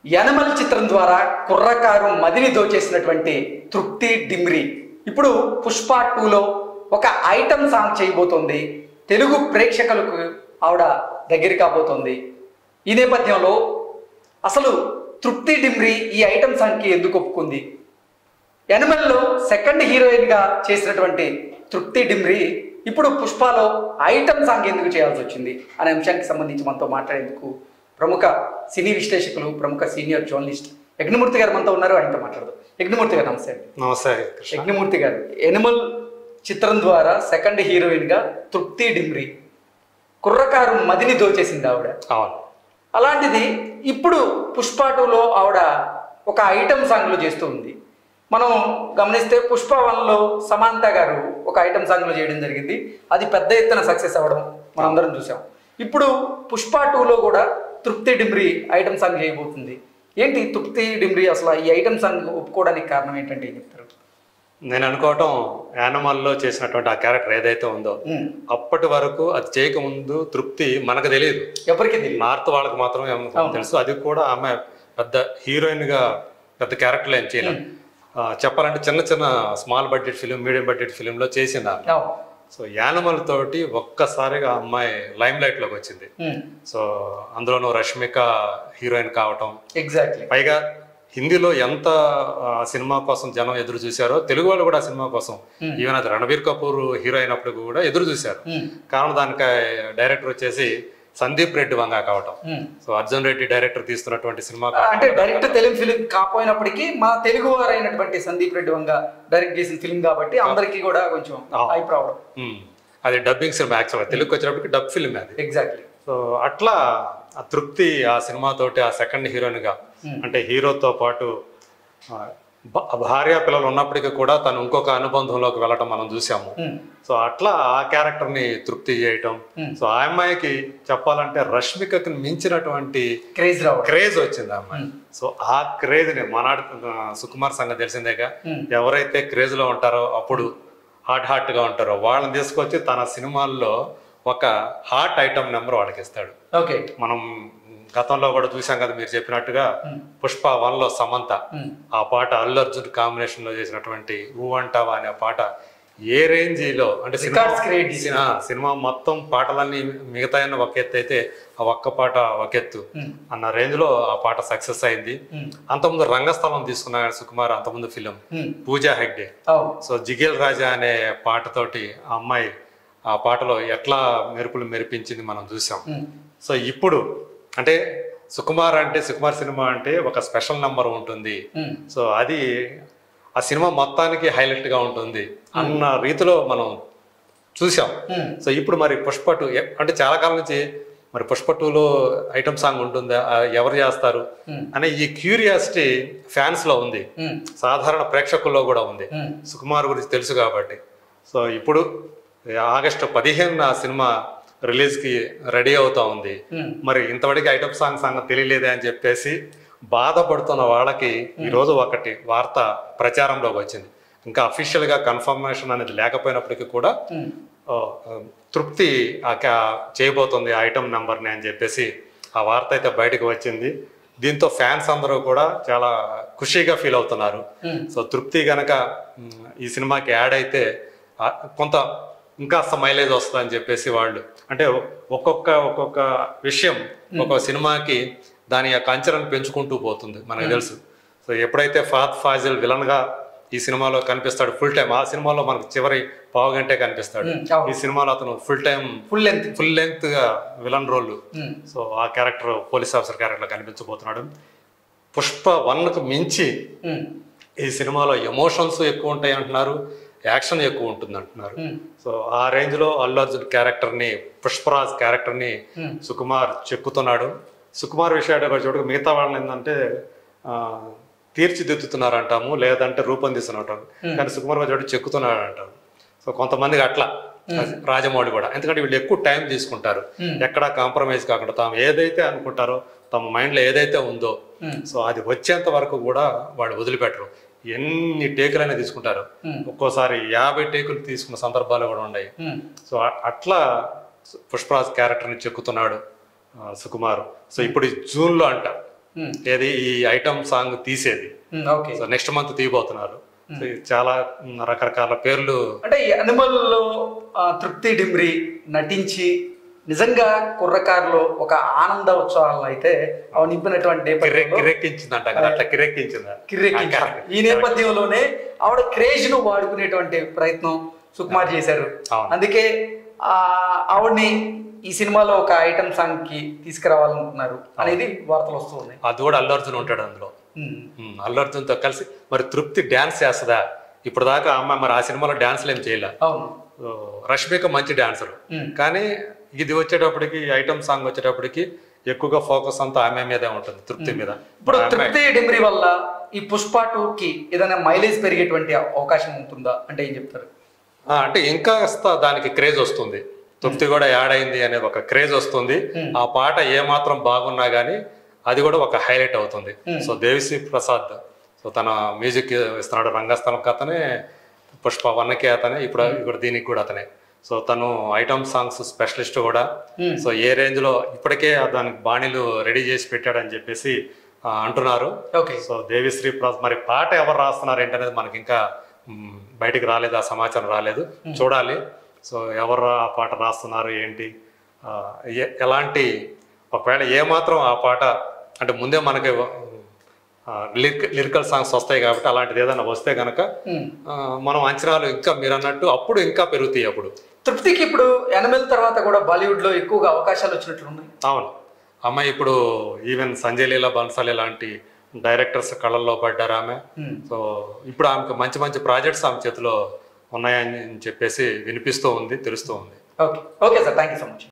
యనమల్ చిత్రం ద్వారా కుర్రకారు మదిని దోచేసినటువంటి తృప్తి డిమ్రి ఇప్పుడు పుష్ప 2లో ఒక ఐటమ్ సాంగ్ చేయబోతోంది. తెలుగు ప్రేక్షకులకు ఆవిడ దగ్గర కాబోతోంది. ఈ నేపథ్యంలో అసలు తృప్తి డిమ్రి ఈ ఐటమ్ సాంగ్కి ఎందుకు ఒప్పుకుంది? యనమల్లో సెకండ్ హీరోయిన్గా చేసినటువంటి తృప్తి డిమ్రి ఇప్పుడు పుష్పలో ఐటమ్ సాంగ్ ఎందుకు చేయాల్సి వచ్చింది అనే అంశానికి సంబంధించి మనతో మాట్లాడేందుకు ప్రముఖ సినీ విశ్లేషకులు, ప్రముఖ సీనియర్ జర్నలిస్ట్ యజ్ఞమూర్తి గారు మనతో ఉన్నారు. ఆయనతో మాట్లాడదు. యజ్ఞమూర్తి గారు నమస్తే. నమస్తే యజ్ఞమూర్తి గారు, యనమల్ చిత్రం ద్వారా సెకండ్ హీరోయిన్గా తృప్తి డిమ్రి కుర్రకారు మదిని దోచేసింది ఆవిడ. అలాంటిది ఇప్పుడు పుష్ప 2లో ఆవిడ ఒక ఐటమ్ సాంగ్లో చేస్తూ ఉంది. మనం గమనిస్తే పుష్ప 1లో సమాంత గారు ఒక ఐటమ్ సాంగ్లో చేయడం జరిగింది. అది పెద్ద ఎత్తున సక్సెస్ అవ్వడం మనందరం చూసాం. ఇప్పుడు పుష్ప 2లో కూడా తృప్తి డిమ్రి ఐటమ్ సాంగ్ చేయబోతుంది. ఏంటి తృప్తి డిమ్రి అసలు ఈ ఐటమ్ సాంగ్ ఒప్పుకోవడానికి కారణం ఏంటంటే ఏం చెప్తారు? నేను అనుకోవటం యానిమల్లో చేసినటువంటి ఆ క్యారెక్టర్ ఏదైతే ఉందో అప్పటి వరకు అది చేయకముందు తృప్తి మనకు తెలియదు, ఎవరికి తెలియదు. నార్త్ వాళ్ళకి మాత్రమే తెలుసు. అది కూడా ఆమె పెద్ద హీరోయిన్గా పెద్ద క్యారెక్టర్లు ఏం చేయలేదు. చెప్పాలంటే చిన్న చిన్న small budget film, medium budget ఫిలింలో చేసింది ఆమె. సో యానిమల్ తోటి ఒక్కసారిగా అమ్మాయి లైమ్ లైట్ లోకి వచ్చింది. సో అందులోనూ రష్మిక హీరోయిన్ కావటం, ఎగ్జాక్ట్లీ. పైగా హిందీలో ఎంత సినిమా కోసం జనం ఎదురు చూశారో తెలుగు వాళ్ళు కూడా ఆ సినిమా కోసం, ఈవెన్ అది రణబీర్ కపూర్ హీరో అయినప్పుడు కూడా ఎదురు చూశారు. కారణం దానికి డైరెక్టర్ వచ్చేసి సందీప్ రెడ్డి వంగ కావటం. సో అర్జున్ రెడ్డి డైరెక్టర్ తీస్తున్నటువంటి సినిమా, అంటే డైరెక్ట్ తెలుగు ఫిలిం కాకపోయినప్పటికీ మా తెలుగు వారైనటువంటి సందీప్ రెడ్డి వంగ డైరెక్ట్ చేసిన ఫిలిం కాబట్టి అందరికీ కూడా కొంచెం హైప్ రావడం. అది డబ్బింగ్ సినిమా, యాక్చువల్గా తెలుగుకి వచ్చేటప్పటికి డబ్ ఫిలిం అది. ఎగ్జాక్ట్లీ. సో అట్లా ఆ తృప్తి ఆ సినిమాతోటి ఆ సెకండ్ హీరోయిన్గా, అంటే హీరోతో పాటు భార్య పిల్లలు ఉన్నప్పటికీ కూడా తను ఇంకొక అనుబంధంలోకి వెళ్ళటం మనం చూసాము. సో అట్లా ఆ క్యారెక్టర్ని తృప్తి చేయటం. సో ఆ అమ్మాయికి చెప్పాలంటే రష్మికకి మించినటువంటి క్రేజ్ వచ్చింది ఆ అమ్మాయి. సో ఆ క్రేజ్ని మనాడు సుకుమార్ సంగతి తెలిసిందేగా, ఎవరైతే క్రేజ్ లో ఉంటారో అప్పుడు హాట్ గా ఉంటారో వాళ్ళని తీసుకొచ్చి తన సినిమాల్లో ఒక హాట్ ఐటమ్ నెంబర్ వాళ్ళకి ఇస్తాడు. ఓకే, మనం గతంలో కూడా చూసాం కదా మీరు చెప్పినట్టుగా పుష్ప 1లో సమంత ఆ పాట అల్లు అర్జున్ కాంబినేషన్ లో చేసినటువంటి ఊ అంటావా అనే పాట ఏ రేంజ్లో, అంటే సినిమా మొత్తం పాటలన్నీ మిగతా ఒక ఎత్తు అయితే ఆ ఒక్క పాట ఒక ఎత్తు అన్న రేంజ్ లో ఆ పాట సక్సెస్ అయింది. అంతకుముందు రంగస్థలం తీసుకున్న సుకుమార్, అంతకుముందు ఫిలిం పూజా హెగ్డే. సో జిగేల్ రాజా అనే పాటతోటి ఆ అమ్మాయి ఆ పాటలో ఎట్లా మెరుపులు మెరిపించింది మనం చూసాం. సో ఇప్పుడు అంటే సుకుమార్ సినిమా అంటే ఒక స్పెషల్ నెంబర్ ఉంటుంది. సో అది ఆ సినిమా మొత్తానికి హైలైట్ గా ఉంటుంది అన్న రీతిలో మనం చూసాం. సో ఇప్పుడు మరి పుష్ప 2 అంటే చాలా కాలం నుంచి మరి పుష్ప 2లో ఐటమ్ సాంగ్ ఉంటుందా, ఎవరు చేస్తారు అనే ఈ క్యూరియాసిటీ ఫ్యాన్స్ లో ఉంది, సాధారణ ప్రేక్షకుల్లో కూడా ఉంది. సుకుమార్ గురించి తెలుసు కాబట్టి. సో ఇప్పుడు ఆగస్టు 15 ఆ సినిమా రిలీజ్ కి రెడీ అవుతా ఉంది. మరి ఇంతవరకు ఐటమ్ సాంగ్ తెలియలేదే అని చెప్పేసి బాధపడుతున్న వాళ్ళకి ఈరోజు ఒకటి వార్త ప్రచారంలోకి వచ్చింది. ఇంకా అఫీషియల్ గా కన్ఫర్మేషన్ అనేది లేకపోయినప్పటికీ కూడా తృప్తి చేయబోతుంది ఐటమ్ నెంబర్ని అని చెప్పేసి ఆ వార్త అయితే బయటకు వచ్చింది. దీంతో ఫ్యాన్స్ అందరూ కూడా చాలా ఖుషీగా ఫీల్ అవుతున్నారు. సో తృప్తి గనక ఈ సినిమాకి యాడ్ అయితే కొంత ఇంకాస్త మైలేజ్ వస్తుందని చెప్పేసి వాళ్ళు, అంటే ఒక్కొక్క విషయం ఒక్కొక్క సినిమాకి దాని యొక్క అంచనాను పెంచుకుంటూ పోతుంది మనకు తెలుసు. సో ఎప్పుడైతే ఫహద్ ఫాజిల్ విలన్ గా ఈ సినిమాలో కనిపిస్తాడు ఫుల్ టైం, ఆ సినిమాలో మనకు చివరి పావు గంటే కనిపిస్తాడు. ఈ సినిమాలో అతను ఫుల్ లెంత్ గా విలన్ రోల్. సో ఆ క్యారెక్టర్ పోలీస్ ఆఫీసర్ క్యారెక్టర్ కనిపించబోతున్నాడు. పుష్ప 1కు మించి ఈ సినిమాలో ఎమోషన్స్ ఎక్కువ ఉంటాయి అంటున్నారు, యాక్షన్ ఎక్కువ ఉంటుంది అంటున్నారు. సో ఆ రేంజ్ లో అల్లు అర్జున్ క్యారెక్టర్ ని, పుష్పరాజ్ క్యారెక్టర్ ని సుకుమార్ చెక్కుతున్నాడు. సుకుమార్ విషయాలు చూడక మిగతా వాళ్ళని ఏంటంటే తీర్చిదిద్దుతున్నారు అంటాము, లేదంటే రూపొందిస్తున్నారు. కానీ సుకుమార్ చోటు చెక్కుతున్నాడు అంటారు. సో కొంతమందికి అట్లా రాజమౌళి కూడా, ఎందుకంటే వీళ్ళు ఎక్కువ టైం తీసుకుంటారు, ఎక్కడా కాంప్రమైజ్ కాకుండా తాము ఏదైతే అనుకుంటారో తమ మైండ్ లో ఏదైతే ఉందో సో అది వచ్చేంత వరకు కూడా వాళ్ళు వదిలిపెట్టరు. ఎన్ని టేకులైనా తీసుకుంటారు, ఒక్కోసారి 50 టేకులు తీసుకున్న సందర్భాలు కూడా ఉన్నాయి. సో అట్లా పుష్పరాజ్ క్యారెక్టర్ని చెక్కుతున్నాడు సుకుమార్. సో ఇప్పుడు జూన్లో అంట ఏది ఈ ఐటమ్ సాంగ్ తీసేది. ఓకే. సో నెక్స్ట్ మంత్ తీయబోతున్నారు. సో చాలా రకరకాల పేర్లు. అంటే ఈ అనిమల్లో తృప్తి డిమ్రి నటించి నిజంగా కుర్రకారులో ఒక ఆనంద ఉత్సవాలను అయితే అవి నింపినటువంటి కిరెక్కించిందంట కదా, అట్లా కిరెక్కించింది. ఈ నేపథ్యంలోనే ఆవిడ క్రేజ్ ను వాడుకునేటువంటి ప్రయత్నం సుకుమార్ చేశారు. అందుకే ఆవిడ్ని ఈ సినిమాలో ఒక ఐటమ్ సాంగ్ కి తీసుకురావాలనుకున్నారు అనేది వార్తలు వస్తూ ఉన్నాయి. అది కూడా అల్లు అర్జున్ ఉంటాడు అందులో. అల్లు అర్జున్ తో కలిసి మరి తృప్తి డాన్స్ చేస్తుందా? ఇప్పుడు దాకా అమ్మ మరి ఆ సినిమాలో డాన్స్లు ఏం చేయలే. రష్మిక మంచి డాన్సర్, కానీ ఇది వచ్చేటప్పటికి ఐటమ్ సాంగ్ వచ్చేటప్పటికి ఎక్కువగా ఫోకస్ అంతా ఆమె మీదే ఉంటుంది, తృప్తి మీద. ఇప్పుడు తృప్తి డిమ్రి వల్ల ఈ పుష్ప 2 కి ఏదైనా మైలేజ్ పెరిగేటువంటి అవకాశం ఉంటుందా అంటే ఏం చెప్తారు? అంటే ఇంకా దానికి క్రేజ్ వస్తుంది. తృప్తి కూడా యాడ్ అయింది అనే ఒక క్రేజ్ వస్తుంది. ఆ పాట ఏమాత్రం బాగున్నా గానీ అది కూడా ఒక హైలైట్ అవుతుంది. సో దేవిశ్రీ ప్రసాద్ సో తన మ్యూజిక్ ఇస్తున్నాడు, రంగస్థలంకి అతనే, పుష్ప 1కి అతనే, ఇప్పుడు దీనికి కూడా అతనే. సో తను ఐటమ్ సాంగ్స్ స్పెషలిస్ట్ కూడా. సో ఏ రేంజ్ లో ఇప్పటికే దానికి బాణీలు రెడీ చేసి పెట్టాడని చెప్పేసి అంటున్నారు. సో దేవిశ్రీ ప్రసాద్ మరి పాట ఎవరు రాస్తున్నారు ఏంటనేది మనకి ఇంకా బయటికి రాలేదు, ఆ సమాచారం రాలేదు, చూడాలి. సో ఎవరు ఆ పాట రాస్తున్నారు ఏంటి, ఎలాంటి, ఒకవేళ ఏమాత్రం ఆ పాట అంటే ముందే మనకి లిరికల్ సాంగ్స్ వస్తాయి కాబట్టి అలాంటిది ఏదైనా వస్తే కనుక మనం అంచనాలు ఇంకా మీరు అన్నట్టు అప్పుడు ఇంకా పెరుగుతాయి. అప్పుడు తృప్తికి ఇప్పుడు ఎనిమల్ తర్వాత కూడా బాలీవుడ్ లో ఎక్కువగా అవకాశాలు వచ్చినట్లున్నాయి. అవును, అమ్మాయి ఇప్పుడు ఈవెన్ సంజయ్ లీలా బన్సాలి లాంటి డైరెక్టర్స్ కళ్ళల్లో పడ్డారు ఆమె. సో ఇప్పుడు ఆమెకు మంచి మంచి ప్రాజెక్ట్స్ ఆమె చేతిలో ఉన్నాయని చెప్పేసి వినిపిస్తూ ఉంది, తెలుస్తూ ఉంది. Okay sir, thank you so much.